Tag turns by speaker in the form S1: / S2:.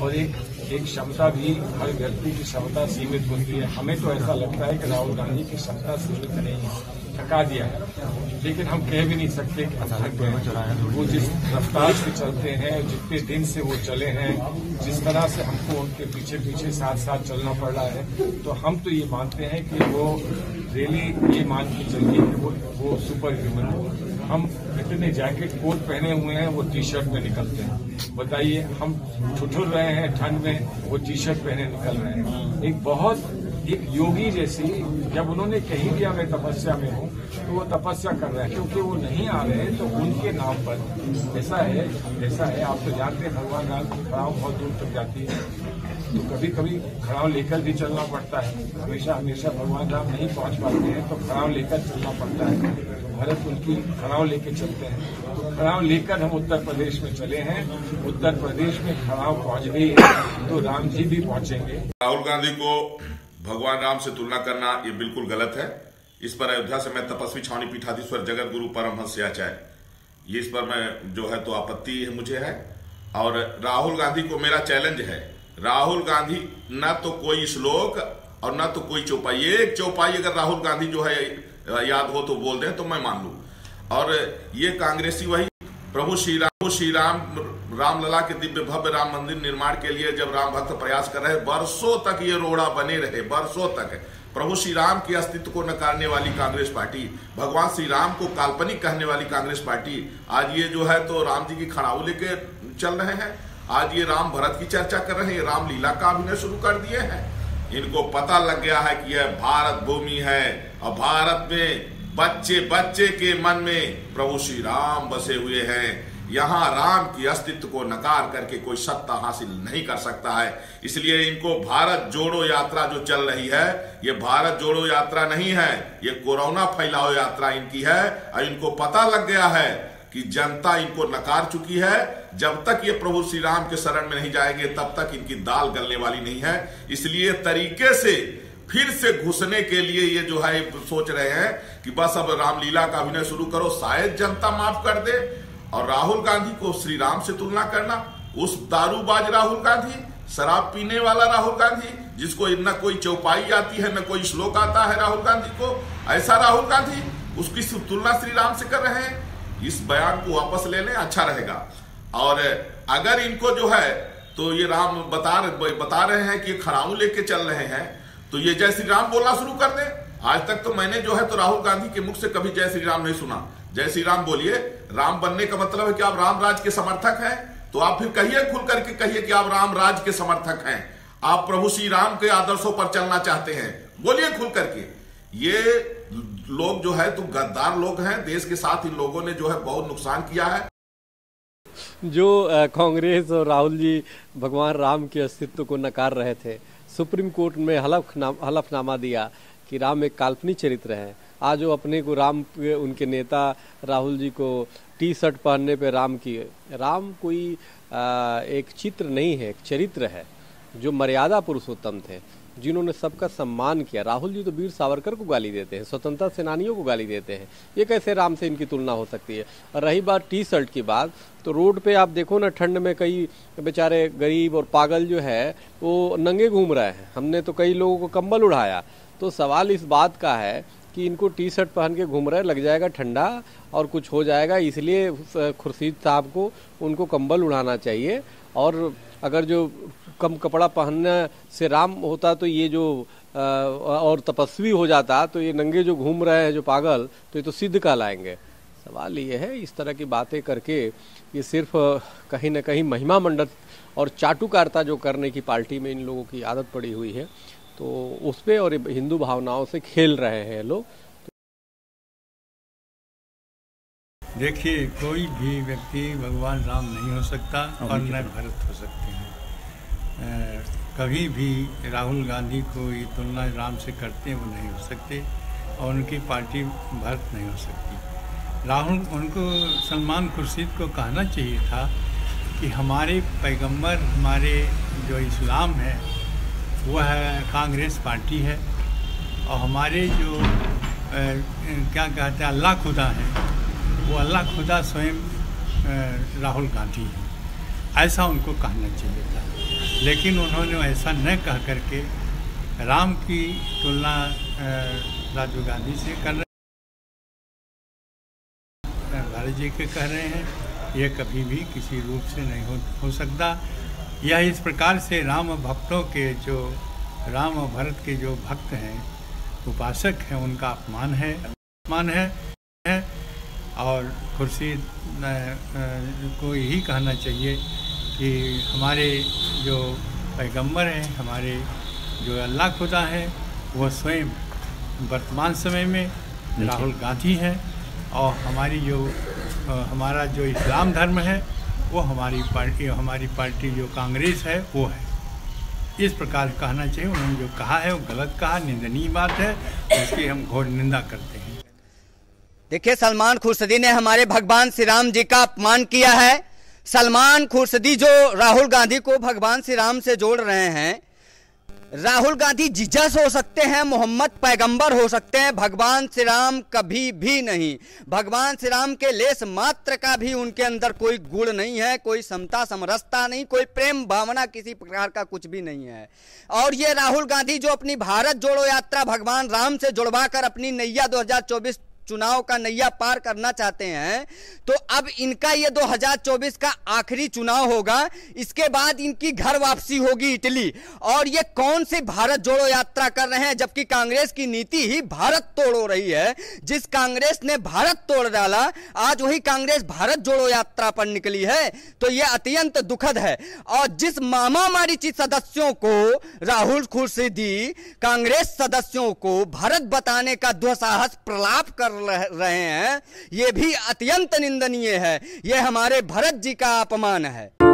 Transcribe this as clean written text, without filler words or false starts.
S1: और एक क्षमता भी, हर व्यक्ति की क्षमता सीमित होती है। हमें तो ऐसा लगता है कि राहुल गांधी की क्षमता सीमित नहीं है, थका दिया है, लेकिन हम कह भी नहीं सकते कि थक गए। वो जिस रफ्तार से चलते हैं, जितने दिन से वो चले हैं, जिस तरह से हमको उनके पीछे पीछे साथ साथ चलना पड़ रहा है, तो हम तो ये मानते हैं कि वो रियली ये मान के चलिए कि वो सुपर ह्यूमन है। हम इतने जैकेट कोट पहने हुए हैं, वो टी शर्ट में निकलते हैं। बताइए, हम ठुठुर रहे हैं ठंड में, वो टी शर्ट पहने निकल रहे हैं। एक योगी जैसी, जब उन्होंने कहीं दिया मैं तपस्या में हूँ, तो वो तपस्या कर रहे हैं, क्योंकि वो नहीं आ रहे हैं तो उनके नाम पर ऐसा है। आप तो जानते हैं भगवान राम की खड़ाव बहुत दूर तक जाती है, तो कभी कभी खड़ाव लेकर भी चलना पड़ता है। हमेशा भगवान राम नहीं पहुंच पाते हैं, तो खड़ाव लेकर चलना पड़ता है। तो भरत उनकी खड़ाव लेके चलते हैं, तो खड़ाव लेकर हम उत्तर प्रदेश में चले हैं। उत्तर प्रदेश में खड़ाव पहुंच गई है, तो राम जी भी पहुंचेंगे।
S2: राहुल गांधी को भगवान राम से तुलना करना ये बिल्कुल गलत है। इस पर अयोध्या से मैं तपस्वी छावनी पीठाधीश्वर जगत गुरु परमहंस आचार्य, ये इस पर मैं जो है तो आपत्ति मुझे है। और राहुल गांधी को मेरा चैलेंज है, राहुल गांधी न तो कोई श्लोक और न तो कोई चौपाई, एक चौपाई अगर राहुल गांधी जो है याद हो तो बोल दें तो मैं मान लूं। और ये कांग्रेसी वही प्रभु श्री राम रामलला के दिव्य भव्य राम मंदिर निर्माण के लिए जब राम भक्त प्रयास कर रहे, बरसों तक ये रोड़ा बने रहे, बरसों तक प्रभु श्री राम के अस्तित्व को नकारने वाली कांग्रेस पार्टी, भगवान श्री राम को काल्पनिक कहने वाली कांग्रेस पार्टी, आज ये जो है तो राम जी की खड़ाऊ लेके चल रहे हैं। आज ये राम भरत की चर्चा कर रहे हैं, राम लीला का अभिनय शुरू कर दिए हैं। इनको पता लग गया है कि यह भारत भूमि है और भारत में बच्चे बच्चे के मन में प्रभु श्री राम बसे हुए हैं। यहाँ राम की अस्तित्व को नकार करके कोई सत्ता हासिल नहीं कर सकता है। इसलिए इनको भारत जोड़ो यात्रा जो चल रही है, ये भारत जोड़ो यात्रा नहीं है, ये कोरोना फैलाओ यात्रा इनकी है। और इनको पता लग गया है कि जनता इनको नकार चुकी है। जब तक ये प्रभु श्री राम के शरण में नहीं जाएंगे, तब तक इनकी दाल गलने वाली नहीं है। इसलिए तरीके से फिर से घुसने के लिए ये जो है सोच रहे हैं कि बस अब रामलीला का अभिनय शुरू करो, शायद जनता माफ कर दे। और राहुल गांधी को श्री राम से तुलना करना, उस दारूबाज राहुल गांधी, शराब पीने वाला राहुल गांधी, जिसको न कोई चौपाई आती है न कोई श्लोक आता है राहुल गांधी को, ऐसा राहुल गांधी, उसकी तुलना श्री राम से कर रहे हैं। इस बयान को वापस ले लें, अच्छा रहेगा। और अगर इनको जो है तो ये राम बता रहे हैं कि खड़ाऊ लेके चल रहे हैं, तो ये जय श्री राम बोलना शुरू कर दे। आज तक तो मैंने जो है तो राहुल गांधी के मुख से कभी जय श्री राम नहीं सुना। जय श्री राम बोलिए, राम बनने का मतलब है कि आप राम राज के समर्थक हैं, तो आप फिर कहिए, खुल करके कहिए कि आप राम राज के समर्थक हैं, आप प्रभु श्री राम के आदर्शों पर चलना चाहते हैं, बोलिए खुल करके। ये लोग जो है तो गद्दार लोग हैं, देश के साथ इन लोगों ने जो है बहुत नुकसान किया है।
S3: जो कांग्रेस और राहुल जी भगवान राम के अस्तित्व को नकार रहे थे, सुप्रीम कोर्ट में हलफनामा दिया कि राम एक काल्पनिक चरित्र है। आज वो अपने को राम के, उनके नेता राहुल जी को टी शर्ट पहनने पे राम कोई एक चित्र नहीं है, एक चरित्र है जो मर्यादा पुरुषोत्तम थे, जिन्होंने सबका सम्मान किया। राहुल जी तो वीर सावरकर को गाली देते हैं, स्वतंत्रता सेनानियों को गाली देते हैं, ये कैसे राम से इनकी तुलना हो सकती है। और रही बात टी शर्ट की बात, तो रोड पे आप देखो ना, ठंड में कई बेचारे गरीब और पागल जो है वो नंगे घूम रहे हैं। हमने तो कई लोगों को कंबल उड़ाया। तो सवाल इस बात का है कि इनको टी शर्ट पहन के घूम रहे, लग जाएगा ठंडा और कुछ हो जाएगा, इसलिए खुर्शीद साहब को उनको कंबल उड़ाना चाहिए। और अगर जो कम कपड़ा पहनने से राम होता तो ये जो और तपस्वी हो जाता, तो ये नंगे जो घूम रहे हैं जो पागल, तो ये तो सिद्ध कहलाएंगे। सवाल ये है, इस तरह की बातें करके ये सिर्फ कहीं ना कहीं महिमा मंडन और चाटुकारिता जो करने की पार्टी में इन लोगों की आदत पड़ी हुई है, तो उस पे और हिंदू भावनाओं से खेल रहे हैं लोग।
S4: देखिए, कोई भी व्यक्ति भगवान राम नहीं हो सकता और न भरत हो सकते हैं। कभी भी राहुल गांधी को ये तुलना राम से करते हैं वो नहीं हो सकते, और उनकी पार्टी भरत नहीं हो सकती। राहुल, उनको सलमान खुर्शीद को कहना चाहिए था कि हमारे पैगंबर, हमारे जो इस्लाम है वह कांग्रेस पार्टी है, और हमारे जो क्या कहते हैं अल्लाह खुदा है, वो अल्लाह खुदा स्वयं राहुल गांधी है। ऐसा उनको कहना चाहिए था। लेकिन उन्होंने ऐसा न कह करके राम की तुलना राजीव गांधी से कर रहे हैं, भारत जी के कह रहे हैं। यह कभी भी किसी रूप से नहीं हो सकता। यह इस प्रकार से राम भक्तों के जो राम और भरत के जो भक्त हैं, उपासक हैं, उनका अपमान है। और खुर्शीद को यही कहना चाहिए कि हमारे जो पैगंबर हैं, हमारे जो अल्लाह खुदा है, वह स्वयं वर्तमान समय में राहुल गांधी हैं। और हमारा जो इस्लाम धर्म है वो हमारी पार्टी जो कांग्रेस है वो है। इस प्रकार कहना चाहिए। उन्होंने जो कहा है वो गलत कहा, निंदनीय बात है, उसकी हम घोर निंदा करते हैं।
S5: देखिए, सलमान खुर्शीदी ने हमारे भगवान श्री राम जी का अपमान किया है। सलमान खुर्शीदी जो राहुल गांधी को भगवान श्री राम से जोड़ रहे हैं, राहुल गांधी जीसस हो सकते हैं, मोहम्मद पैगंबर हो सकते हैं, भगवान श्री राम कभी भी नहीं। भगवान श्री राम के लेस मात्र का भी उनके अंदर कोई गुण नहीं है, कोई समता समरसता नहीं, कोई प्रेम भावना किसी प्रकार का कुछ भी नहीं है। और ये राहुल गांधी जो अपनी भारत जोड़ो यात्रा भगवान राम से जुड़वाकर अपनी नैया 2024 चुनाव का नैया पार करना चाहते हैं, तो अब इनका ये 2024 का आखिरी चुनाव होगा। इसके बाद इनकी घर वापसी होगी इटली। और ये कौन सी भारत जोड़ो यात्रा कर रहे हैं, जबकि कांग्रेस की नीति ही भारत तोड़ हो रही है। जिस कांग्रेस ने भारत तोड़ डाला, आज वही कांग्रेस भारत जोड़ो यात्रा पर निकली है। तो यह अत्यंत दुखद है। और जिस मामा मारीची सदस्यों को राहुल खुर्शीदी कांग्रेस सदस्यों को भारत बताने का दुस्साहस प्रलाप कर रहे हैं, यह भी अत्यंत निंदनीय है। यह हमारे भरत जी का अपमान है।